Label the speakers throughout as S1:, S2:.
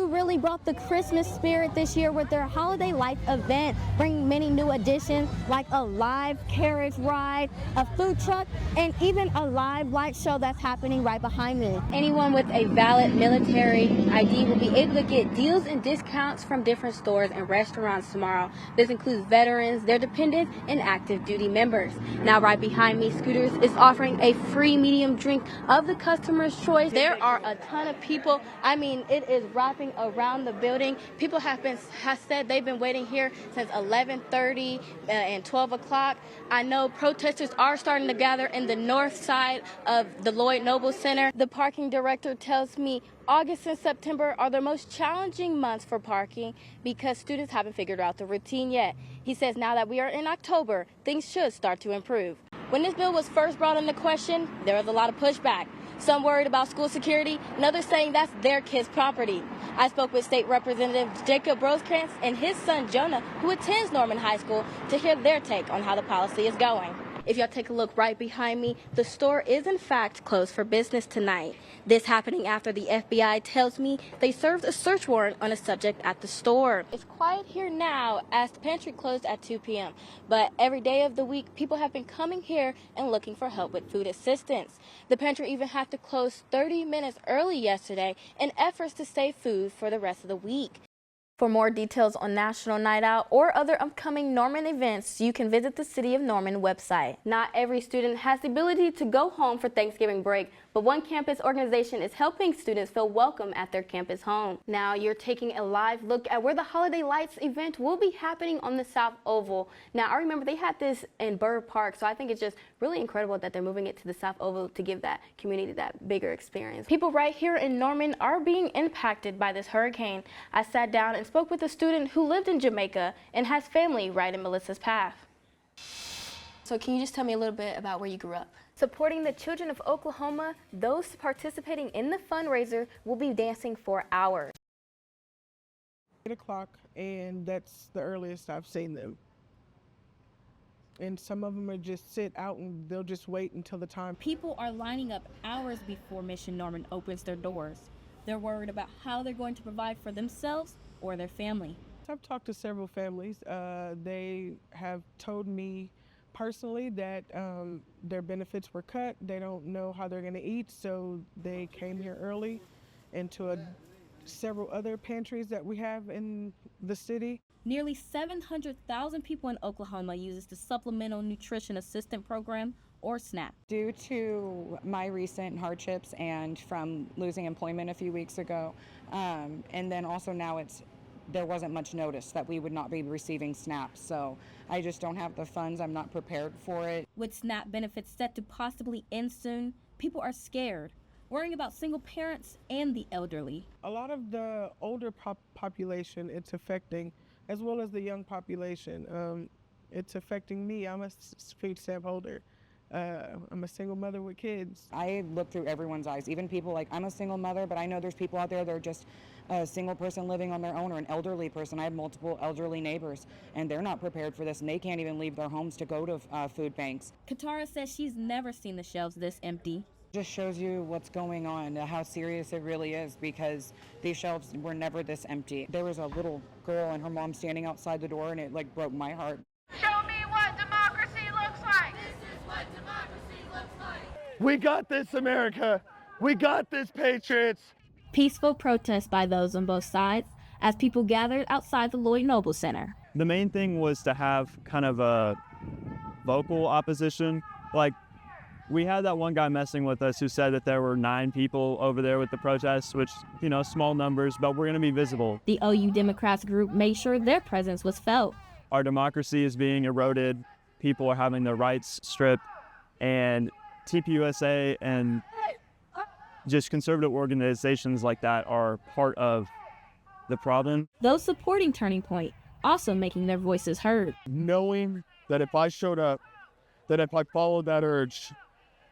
S1: really brought the Christmas spirit this year with their holiday lights event, bringing many new additions like a live carriage ride, a food truck, and even a live light show that's happening right behind me. Anyone with a valid military ID will be able to get deals and discounts from different stores and restaurants tomorrow. This includes veterans, their dependents, and active duty members. Now right behind me, Scooters is offering a free medium drink of the customer's choice. There are a ton of people. I mean, it is wrapping around the building. People have said they've been waiting here since 11:30 and 12 o'clock. I know protesters are starting to gather in the north side of the Lloyd Noble Center. The parking director tells me August and September are the most challenging months for parking because students haven't figured out the routine yet. He says now that we are in October, things should start to improve. When this bill was first brought into question, there was a lot of pushback. Some worried about school security, and others saying that's their kids' property. I spoke with State Representative Jacob Rosecrans and his son Jonah, who attends Norman High School, to hear their take on how the policy is going. If y'all take a look right behind me, the store is in fact closed for business tonight. This happening after the FBI tells me they served a search warrant on a subject at the store. It's quiet here now as the pantry closed at 2 p.m. But every day of the week, people have been coming here and looking for help with food assistance. The pantry even had to close 30 minutes early yesterday in efforts to save food for the rest of the week. For more details on National Night Out or other upcoming Norman events, you can visit the City of Norman website. Not every student has the ability to go home for Thanksgiving break, but one campus organization is helping students feel welcome at their campus home. Now you're taking a live look at where the Holiday Lights event will be happening on the South Oval. Now I remember they had this in Byrd Park, so I think it's just really incredible that they're moving it to the South Oval to give that community that bigger experience. People right here in Norman are being impacted by this hurricane. I sat down and spoke with a student who lived in Jamaica and has family right in Melissa's path. So can you just tell me a little bit about where you grew up? Supporting the children of Oklahoma, those participating in the fundraiser will be dancing for hours.
S2: 8 o'clock, and that's the earliest I've seen them. And some of them are just sit out and they'll just wait until the time.
S3: People are lining up hours before Mission Norman opens their doors. They're worried about how they're going to provide for themselves or their family.
S2: I've talked to several families. They have told me personally that their benefits were cut. They don't know how they're going to eat, so they came here early into several other pantries that we have in the city.
S3: Nearly 700,000 people in Oklahoma uses the Supplemental Nutrition Assistance Program, or SNAP.
S4: Due to my recent hardships and from losing employment a few weeks ago, and then also now there wasn't much notice that we would not be receiving SNAP, so I just don't have the funds. I'm not prepared for it.
S3: With SNAP benefits set to possibly end soon, people are scared, worrying about single parents and the elderly.
S2: A lot of the older population it's affecting, as well as the young population. It's affecting me. I'm a food stamp holder. I'm a single mother with kids.
S4: I look through everyone's eyes, even people like, I'm a single mother, but I know there's people out there that are just a single person living on their own or an elderly person. I have multiple elderly neighbors, and they're not prepared for this, and they can't even leave their homes to go to food banks.
S3: Katara says she's never seen the shelves this empty.
S4: Just shows you what's going on, how serious it really is, because these shelves were never this empty. There was a little girl and her mom standing outside the door, and it like broke my heart.
S5: Show me what democracy looks like.
S6: This is what democracy looks like.
S7: We got this, America. We got this, Patriots.
S3: Peaceful protests by those on both sides as people gathered outside the Lloyd Noble Center.
S8: The main thing was to have kind of a vocal opposition. Like, we had that one guy messing with us who said that there were 9 people over there with the protests, which, small numbers, but we're going to be visible.
S3: The OU Democrats group made sure their presence was felt.
S8: Our democracy is being eroded. People are having their rights stripped, and TPUSA and just conservative organizations like that are part of the problem.
S3: Those supporting Turning Point also making their voices heard.
S7: Knowing that if I showed up, that if I followed that urge,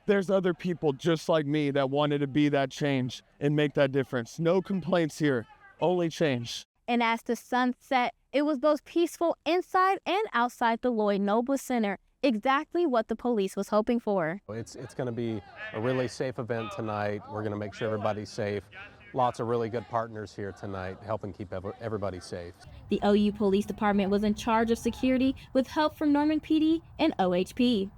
S7: there's other people just like me that wanted to be that change and make that difference. No complaints here, only change.
S1: And as the sun set, it was both peaceful inside and outside the Lloyd Noble Center, exactly what the police was hoping for.
S9: It's going to be a really safe event tonight. We're going to make sure everybody's safe. lots of really good partners here tonight helping keep everybody safe.
S3: The OU Police Department was in charge of security with help from Norman PD and OHP.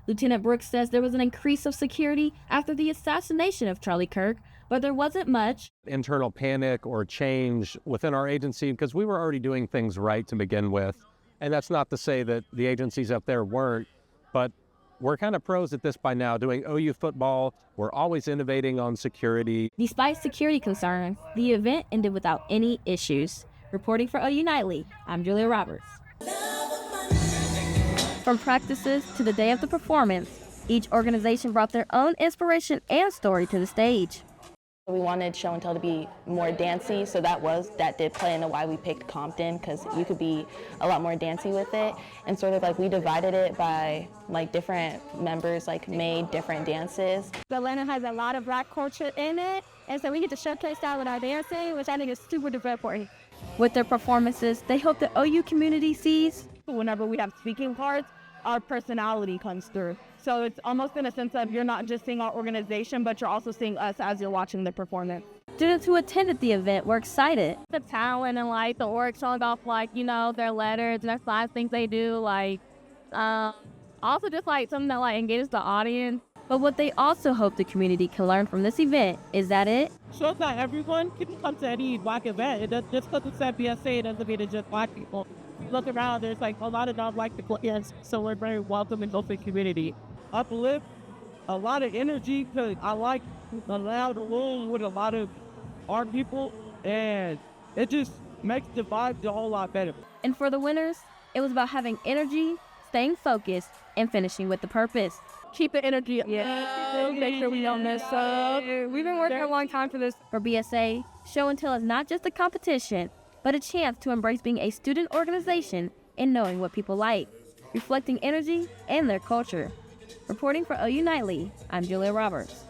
S3: Lieutenant Brooks says there was an increase of security after the assassination of Charlie Kirk, but there wasn't much
S9: internal panic or change within our agency because we were already doing things right to begin with. And that's not to say that the agencies up there weren't, but we're kind of pros at this by now, doing OU football. We're always innovating on security.
S3: Despite security concerns, the event ended without any issues. Reporting for OU Nightly, I'm Julia Roberts. From practices to the day of the performance, each organization brought their own inspiration and story to the stage.
S10: We wanted show and tell to be more dancey, so that did play into why we picked Compton, because you could be a lot more dancey with it, and sort of like we divided it by like different members like made different dances.
S1: Atlanta has a lot of Black culture in it, and so we get to showcase that with our dancing, which I think is super important.
S3: With their performances, they hope the OU community sees
S11: whenever we have speaking parts, our personality comes through. So it's almost in a sense of you're not just seeing our organization, but you're also seeing us as you're watching the performance.
S3: Students who attended the event were excited.
S1: The talent and like the org showing off like, you know, their letters and their slides, things they do, like also just like something that like engages the audience.
S3: But what they also hope the community can learn from this event is that it
S11: shows that everyone can come to any Black event. It does, just because it's at BSA, it doesn't mean it's just Black people. Look around, there's like a lot of non-Black people here, so we're very welcome and open community. Uplift, a lot of energy, because I like a loud room with a lot of art people, and it just makes the vibe a whole lot better.
S3: And for the winners, it was about having energy, staying focused, and finishing with the purpose.
S11: Keep the energy up. Yeah. Make sure we don't mess up.
S1: We've been working a long time for this.
S3: For BSA, Show and Tell is not just a competition, but a chance to embrace being a student organization and knowing what people like, reflecting energy and their culture. Reporting for OU Nightly, I'm Julia Roberts.